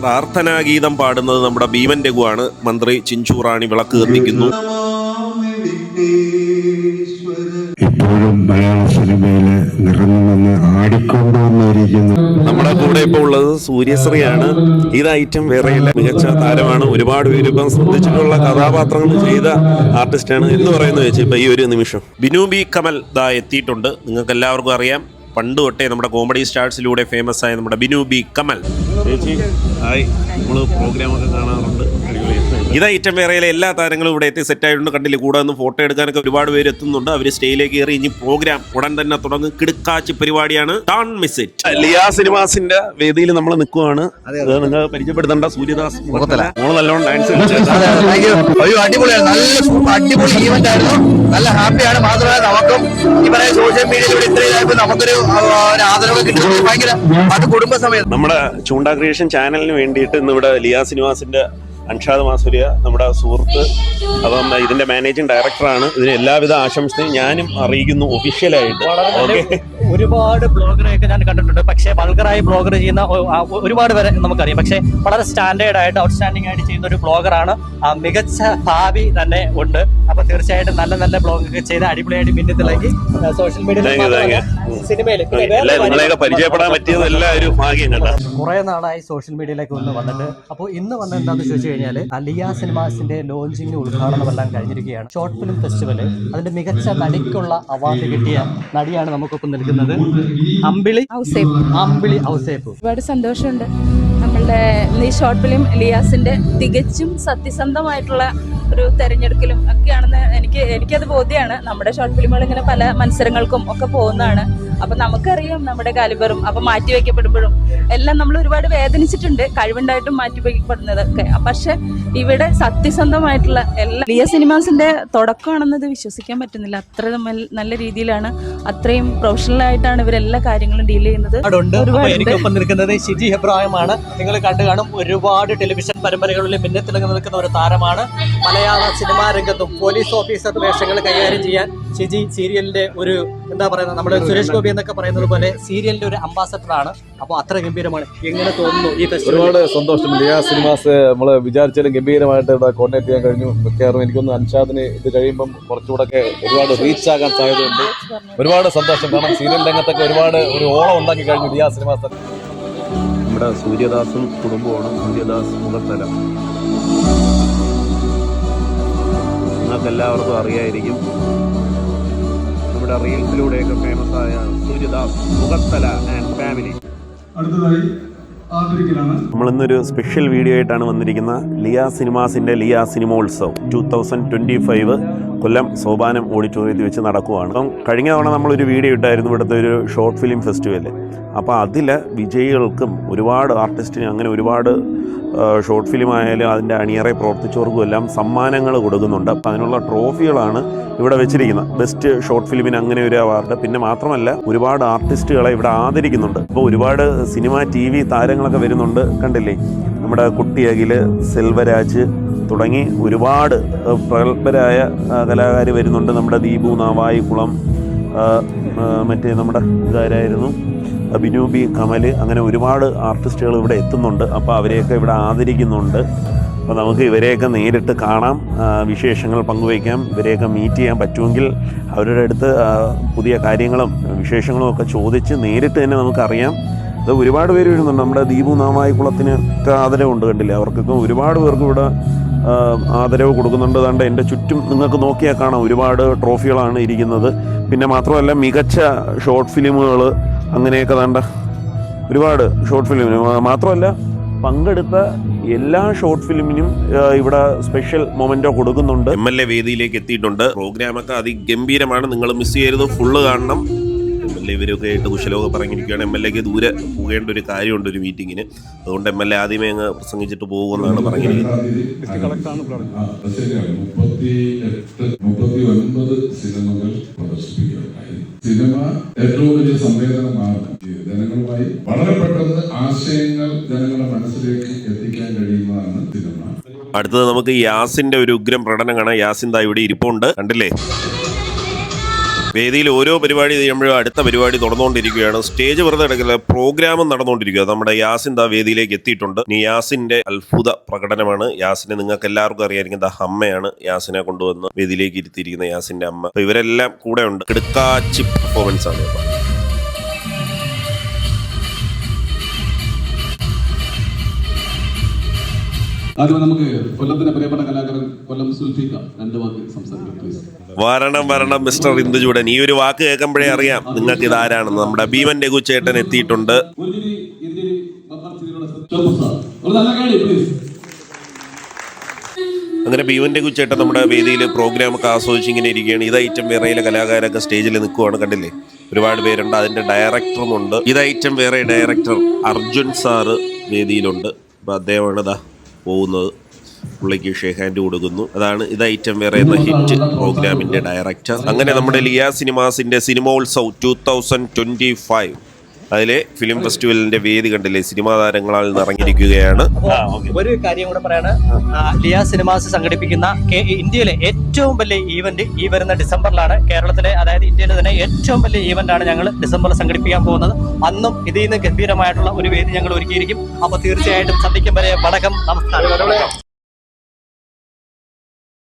പ്രാർത്ഥനാഗീതം പാടുന്നത് നമ്മുടെ ഭീമൻ രഘുവാണ്. മന്ത്രി ചിഞ്ചു റാണി വിളക്ക് കത്തിക്കുന്നു. ഇപ്പോഴും മലയാള സിനിമയിൽ നിറഞ്ഞു ആടിക്കൊണ്ടുവന്നിരിക്കുന്നു. നമ്മുടെ കൂടെ ഇപ്പോൾ ഉള്ളത് സൂര്യശ്രീയാണ്. ഇത് ഐറ്റം വേറെയില്ല, മികച്ച താരമാണ്. ഒരുപാട് പേര് ഇപ്പം ശ്രദ്ധിച്ചിട്ടുള്ള കഥാപാത്രങ്ങൾ ചെയ്ത ആർട്ടിസ്റ്റാണ്. എന്ന് പറയുന്നത് വെച്ച് ഇപ്പം ഈ ഒരു നിമിഷം ബിനു ബി കമൽ ദാ എത്തിയിട്ടുണ്ട്. നിങ്ങൾക്ക് എല്ലാവർക്കും അറിയാം, പണ്ട് തൊട്ടേ നമ്മുടെ കോമഡി സ്റ്റാർസിലൂടെ ഫേമസ് ആയ നമ്മുടെ ബിനു ബി കമൽ ചേച്ചി. ഹായ്, നമ്മൾ പ്രോഗ്രാമൊക്കെ കാണാറുണ്ട്. ഇത് ഐറ്റം വേറെയിലെ എല്ലാ താരങ്ങളും ഇവിടെ എത്തി സെറ്റായിട്ടുണ്ട്. കണ്ടില്ലേ, കൂടെ നിന്ന് ഫോട്ടോ എടുക്കാനൊക്കെ ഒരുപാട് പേര് എത്തുന്നുണ്ട്. അവർ സ്റ്റേജിലേക്ക് കയറി ഇനി പ്രോഗ്രാം ഉടൻ തന്നെ തുടങ്ങും. കിടുക്കാച്ചി പരിപാടിയാണ്. Don't miss it. ലിയ സിനിമാസിന്റെ വേദിയിൽ നമ്മൾ നിൽക്കുവാണ്. നിങ്ങൾ പരിചയപ്പെടുത്തേണ്ട സൂര്യദാസ് മുഖത്തല. നല്ലോണം ഡാൻസ് അടിപൊളിയാണ്. അടിപൊളി ഈവന്റ് ആയിരുന്നു. നല്ല ഹാപ്പിയാണ്. മാത്രമല്ല നമുക്കും ഈ പറയുന്ന സോഷ്യൽ മീഡിയയിലൂടെ ഇത്രയും നമുക്കൊരു ആദരവ് കിട്ടുന്നത് ഭയങ്കര അത് കുടുംബസമയത്ത്. നമ്മുടെ ചൂണ്ട ക്രിയേഷൻ ചാനലിന് വേണ്ടിയിട്ട് ഇന്ന് ഇവിടെ ലിയ സിനിമാസിന്റെ അൻഷാദ് മാസൂരിയ നമ്മുടെ സുഹൃത്ത്, അപ്പം ഇതിന്റെ മാനേജിംഗ് ഡയറക്ടറാണ്. ഇതിന് എല്ലാവിധ ആശംസയും ഞാനും അറിയിക്കുന്നു ഒഫീഷ്യലായിട്ട്. ഒരുപാട് ബ്ലോഗറെയൊക്കെ ഞാൻ കണ്ടിട്ടുണ്ട്. പക്ഷേ വൾഗറായി ബ്ലോഗർ ചെയ്യുന്ന ഒരുപാട് പേരെ നമുക്കറിയാം. പക്ഷേ വളരെ സ്റ്റാൻഡേർഡ് ആയിട്ട് ഔട്ട്സ്റ്റാൻഡിംഗ് ആയിട്ട് ചെയ്യുന്ന ഒരു ബ്ലോഗറാണ്. മികച്ച ഭാവി തന്നെ ഉണ്ട്. അപ്പൊ തീർച്ചയായിട്ടും നല്ല നല്ല ബ്ലോഗൊക്കെ ചെയ്ത് അടിപൊളിയായിട്ട് പിന്നിലേക്ക് സോഷ്യൽ മീഡിയയിൽ സിനിമയിൽ പരിചയപ്പെടാൻ പറ്റിയത് എല്ലാവരും ഭാഗ്യം കേട്ടോ. കുറെ നാളായി സോഷ്യൽ മീഡിയയിലേക്ക് വന്നിട്ട്. അപ്പോൾ ഇന്ന് വന്ന എന്താണെന്ന് ചോദിച്ചു കഴിഞ്ഞാൽ ലിയ സിനിമാസിന്റെ ലോഞ്ചിങ് ഉദ്ഘാടനം എല്ലാം കഴിഞ്ഞിരിക്കുകയാണ്. ഷോർട്ട് ഫിലിം ഫെസ്റ്റിവല് അതിന്റെ മികച്ച നടിക്കുള്ള അവാർഡ് കിട്ടിയ നടിയാണ് നമുക്കൊപ്പം നിൽക്കുന്നത് അമ്പിളി ഔസേപ്പ്. ഒരുപാട് സന്തോഷമുണ്ട്. നമ്മളുടെ ഈ ഷോർട്ട് ഫിലിം ലിയാസിന്റെ തികച്ചും സത്യസന്ധമായിട്ടുള്ള ഒരു തെരഞ്ഞെടുക്കലും ഒക്കെയാണെന്ന് എനിക്കത് ബോധ്യമാണ്. നമ്മുടെ ഷോർട്ട് ഫിലിമുകൾ ഇങ്ങനെ പല മത്സരങ്ങൾക്കും ഒക്കെ പോകുന്നതാണ്. അപ്പൊ നമുക്കറിയാം നമ്മുടെ കാലിബറും അപ്പൊ മാറ്റിവെക്കപ്പെടുമ്പോഴും എല്ലാം നമ്മൾ ഒരുപാട് വേദനിച്ചിട്ടുണ്ട്, കഴിവുണ്ടായിട്ടും മാറ്റിവെക്കപ്പെടുന്നതൊക്കെ. പക്ഷെ ഇവിടെ സത്യസന്ധമായിട്ടുള്ള എല്ലാ ലിയ സിനിമാസിന്റെ തുടക്കമാണെന്നത് വിശ്വസിക്കാൻ പറ്റുന്നില്ല. അത്ര നല്ല രീതിയിലാണ്, അത്രയും പ്രൊഫഷണൽ ആയിട്ടാണ് ഇവരെല്ലാ കാര്യങ്ങളും ഡീൽ ചെയ്യുന്നത്. എനിക്കൊപ്പം നിൽക്കുന്നത് ഷിജി എബ്രാഹിമാണ്. നിങ്ങൾ കണ്ടു കാണും, ഒരുപാട് ടെലിവിഷൻ പരമ്പരകളിൽ മിന്നത്തിളങ്ങി നിൽക്കുന്ന ഒരു താരമാണ്. മലയാള സിനിമാ രംഗത്തും പോലീസ് ഓഫീസർ വേഷങ്ങൾ കൈകാര്യം ചെയ്യാൻ ഷിജി സീരിയലിന്റെ ഒരു എന്താ പറയുന്നത്, നമ്മുടെ സുരേഷ് ഗോപി എന്നൊക്കെ പറയുന്നത് പോലെ സീരിയലിന്റെ ഒരു അംബാസഡർ ആണ്. അപ്പോൾ അത്ര ഗംഭീരമാണ്. എങ്ങനെ തോന്നുന്നു ഈ ഫെസ്റ്റിവൽ? ഒരുപാട് സന്തോഷം. ലിയ സിനിമാസ് നമ്മൾ വിചാരിച്ചാലും ഗംഭീരമായിട്ട് ഇവിടെ കോൺടാക്ട് ചെയ്യാൻ കഴിഞ്ഞു. മിക്കവാറും എനിക്കൊന്ന് അൻഷാദിന് ഇത് കഴിയുമ്പം കുറച്ചുകൂടെ ഒരുപാട് റീച്ച് ആകാൻ സാധ്യതയുണ്ട്. ഒരുപാട് സന്തോഷം. കാരണം സീരിയൽ രംഗത്തൊക്കെ ഒരുപാട് ഒരു ഓളം ഉണ്ടാക്കി കഴിഞ്ഞു ലിയ സിനിമാസ്. നമ്മുടെ സൂര്യദാസും കുടുംബമാണ്. സൂര്യദാസ് മുഖത്തല നിങ്ങൾക്ക് എല്ലാവർക്കും അറിയായിരിക്കും. നമ്മുടെ റീൽസിലൂടെയൊക്കെ ഫേമസ് ആയ സൂര്യദാസ് മുഖത്തല ആൻഡ് ഫാമിലി. നമ്മളിന്നൊരു സ്പെഷ്യൽ വീഡിയോ ആയിട്ടാണ് വന്നിരിക്കുന്നത്. ലിയ സിനിമാസിൻ്റെ ലിയ സിനിമോത്സവ് 2025 കൊല്ലം സോപാനം ഓഡിറ്റോറിയത്തിൽ വെച്ച് നടക്കുവാണ്. അപ്പം കഴിഞ്ഞ തവണ നമ്മളൊരു വീഡിയോ ഇട്ടായിരുന്നു ഇവിടുത്തെ ഒരു ഷോർട്ട് ഫിലിം ഫെസ്റ്റിവൽ. അപ്പോൾ അതിൽ വിജയികൾക്കും ഒരുപാട് ആർട്ടിസ്റ്റിനും അങ്ങനെ ഒരുപാട് ഷോർട്ട് ഫിലിം ആയാലും അതിൻ്റെ അണിയറെ പ്രവർത്തിച്ചവർക്കും എല്ലാം സമ്മാനങ്ങൾ കൊടുക്കുന്നുണ്ട്. അപ്പോൾ അതിനുള്ള ട്രോഫികളാണ് ഇവിടെ വെച്ചിരിക്കുന്നത്. ബെസ്റ്റ് ഷോർട്ട് ഫിലിമിന് അങ്ങനെ ഒരു അവാർഡ്. പിന്നെ മാത്രമല്ല ഒരുപാട് ആർട്ടിസ്റ്റുകളെ ഇവിടെ ആദരിക്കുന്നുണ്ട്. അപ്പോൾ ഒരുപാട് സിനിമ TV താരങ്ങളൊക്കെ വരുന്നുണ്ട്. കണ്ടില്ലേ, നമ്മുടെ കുട്ടി അഖില്, സെൽവരാജ് തുടങ്ങി ഒരുപാട് പ്രഗത്ഭരായ കലാകാർ വരുന്നുണ്ട്. നമ്മുടെ ദീപു നാവായിക്കുളം, മറ്റേ നമ്മുടെ ഇതാരായിരുന്നു ബിനു ബി കമൽ, അങ്ങനെ ഒരുപാട് ആർട്ടിസ്റ്റുകൾ ഇവിടെ എത്തുന്നുണ്ട്. അപ്പോൾ അവരെയൊക്കെ ഇവിടെ ആദരിക്കുന്നുണ്ട്. അപ്പോൾ നമുക്ക് ഇവരെയൊക്കെ നേരിട്ട് കാണാം, വിശേഷങ്ങൾ പങ്കുവയ്ക്കാം, ഇവരെയൊക്കെ മീറ്റ് ചെയ്യാൻ പറ്റുമെങ്കിൽ അവരുടെ അടുത്ത് പുതിയ കാര്യങ്ങളും വിശേഷങ്ങളും ഒക്കെ ചോദിച്ച് നേരിട്ട് തന്നെ നമുക്കറിയാം. അത് ഒരുപാട് പേര് വരുന്നുണ്ട്. നമ്മുടെ ദീപു നാവായിക്കുളത്തിന് ആദരവുണ്ട്. കണ്ടില്ലേ, അവർക്കൊക്കെ ഒരുപാട് പേർക്ക് ഇവിടെ ആദരവ് കൊടുക്കുന്നുണ്ട്. അതുകൊണ്ട് എൻ്റെ ചുറ്റും നിങ്ങൾക്ക് നോക്കിയാൽ കാണാം ഒരുപാട് ട്രോഫികളാണ് ഇരിക്കുന്നത്. പിന്നെ മാത്രമല്ല മികച്ച ഷോർട്ട് ഫിലിമുകൾ അങ്ങനെയൊക്കെ വേണ്ട ഒരുപാട് ഷോർട്ട് ഫിലിമിന് മാത്രമല്ല പങ്കെടുത്ത എല്ലാ ഷോർട്ട് ഫിലിമിനും ഇവിടെ സ്പെഷ്യൽ മൊമെന്റോ കൊടുക്കുന്നുണ്ട്. MLA വേദിയിലേക്ക് എത്തിയിട്ടുണ്ട്. പ്രോഗ്രാമൊക്കെ അതിഗംഭീരമാണ്. നിങ്ങൾ മിസ് ചെയ്യരുത്, ഫുള്ള് കാണണം. MLA ഇവരൊക്കെ ആയിട്ട് കുശലമൊക്കെ പറഞ്ഞിരിക്കുകയാണ്. MLAക്ക് ദൂരെ പോകേണ്ട ഒരു കാര്യമുണ്ട് ഒരു മീറ്റിങ്ങിന്. അതുകൊണ്ട് MLA ആദ്യമേ അങ്ങ് പ്രസംഗിച്ചിട്ട് പോകുമെന്നാണ് പറഞ്ഞിരിക്കുന്നത്. 39 സിനിമകൾ പ്രദർശിപ്പിക്കുകയുണ്ടായി. സിനിമ ഏറ്റവും വലിയ സംവേദനമാണ്. ജനങ്ങളുമായി വളരെ പെട്ടെന്ന് ആശയങ്ങൾ ജനങ്ങളുടെ മനസ്സിലേക്ക് എത്തിക്കാൻ കഴിയുന്നതാണ് സിനിമ. അടുത്തത് നമുക്ക് യാസിന്റെ ഒരു ഉഗ്രം പ്രകടനം കാണാം. യാസിൻ ദാ ഇവിടെ ഇരിപ്പുണ്ട്, കണ്ടില്ലേ. വേദിയിൽ ഓരോ പരിപാടി ചെയ്യുമ്പോഴും അടുത്ത പരിപാടി തുടർന്നുകൊണ്ടിരിക്കുകയാണ്. സ്റ്റേജ് വെറുതെ എടുക്കില്ല, പ്രോഗ്രാമും നടന്നുകൊണ്ടിരിക്കുക. നമ്മുടെ യാസിൻ ദാ വേദിയിലേക്ക് എത്തിയിട്ടുണ്ട്. ഇനി യാസിന്റെ അത്ഭുത പ്രകടനമാണ്. യാസിനെ നിങ്ങൾക്ക് എല്ലാവർക്കും അറിയാമായിരിക്കും, ദാ അമ്മയാണ് യാസിനെ കൊണ്ടുവന്ന് വേദിയിലേക്ക് ഇരുത്തിയിരിക്കുന്ന യാസിന്റെ അമ്മ. അപ്പൊ ഇവരെല്ലാം കൂടെ ഉണ്ട്. കിടുക്കാച്ചി പെർഫോമൻസ് ആണ് കേട്ടോ. ആദ്യം നമുക്ക് കൊല്ലത്തിന്റെ പ്രിയപ്പെട്ട കലാകാരൻ കൊല്ലം സുൽഫിക്ക 2 വാക്ക് സംസാരിക്കാം പ്ലീസ്. വരണം മിസ്റ്റർ ഇന്ദുചൂടൻ. ഈ ഒരു വാക്ക് കേൾക്കുമ്പോഴേ അറിയാം നിങ്ങൾക്ക് ഇതാരാണെന്ന്. നമ്മുടെ ഭീമൻ രഘുചേട്ടൻ എത്തിയിട്ടുണ്ട്. അങ്ങനെ ഭീമൻ രഘുചേട്ടൻ നമ്മുടെ വേദിയിൽ പ്രോഗ്രാം ഒക്കെ ആസ്വദിച്ച് ഇങ്ങനെ ഇരിക്കുകയാണ്. ഇത് ഐറ്റം വേറെയിലെ കലാകാരൊക്കെ സ്റ്റേജിൽ നിൽക്കുവാണ്, കണ്ടില്ലേ? ഒരുപാട് പേരുണ്ട്. അതിന്റെ ഡയറക്ടറുമുണ്ട്. ഇത് ഐറ്റം വേറെ ഡയറക്ടർ അർജുൻ സാറ് വേദിയിലുണ്ട്. അപ്പോൾ അദ്ദേഹമാണ് ഇതാ പോകുന്നത്. പുള്ളിക്ക് ഷേക്ക് ഹാൻഡ് കൊടുക്കുന്നു. അതാണ് ഇത് ഐറ്റം വേറെ എന്ന ഹിറ്റ് പ്രോഗ്രാമിന്റെ ഡയറക്ടർ. അങ്ങനെ നമ്മുടെ ലിയ സിനിമാസിന്റെ സിനിമോത്സവ് 2025 അതിലെ ഫിലിം ഫെസ്റ്റിവലിന്റെ വേദി കണ്ടില്ലേ, സിനിമാ താരങ്ങളാൽ നിറഞ്ഞിരിക്കുകയാണ്. ഒരു കാര്യം കൂടെ പറയാണ്, ലിയ സിനിമാസ് സംഘടിപ്പിക്കുന്ന ഇന്ത്യയിലെ ഏറ്റവും വലിയ ഈവന്റ് ഈ വരുന്ന ഡിസംബറിലാണ്. കേരളത്തിലെ, അതായത് ഇന്ത്യയിലെ തന്നെ ഏറ്റവും വലിയ ഈവന്റ് ആണ് ഞങ്ങൾ ഡിസംബറിൽ സംഘടിപ്പിക്കാൻ പോകുന്നത്. അന്നും ഇതിൽ നിന്ന് ഗംഭീരമായിട്ടുള്ള ഒരു വേദി ഞങ്ങൾ ഒരുക്കിയിരിക്കും. അപ്പോൾ തീർച്ചയായിട്ടും സന്ധിക്കും വരെ വണക്കം, നമസ്കാരം.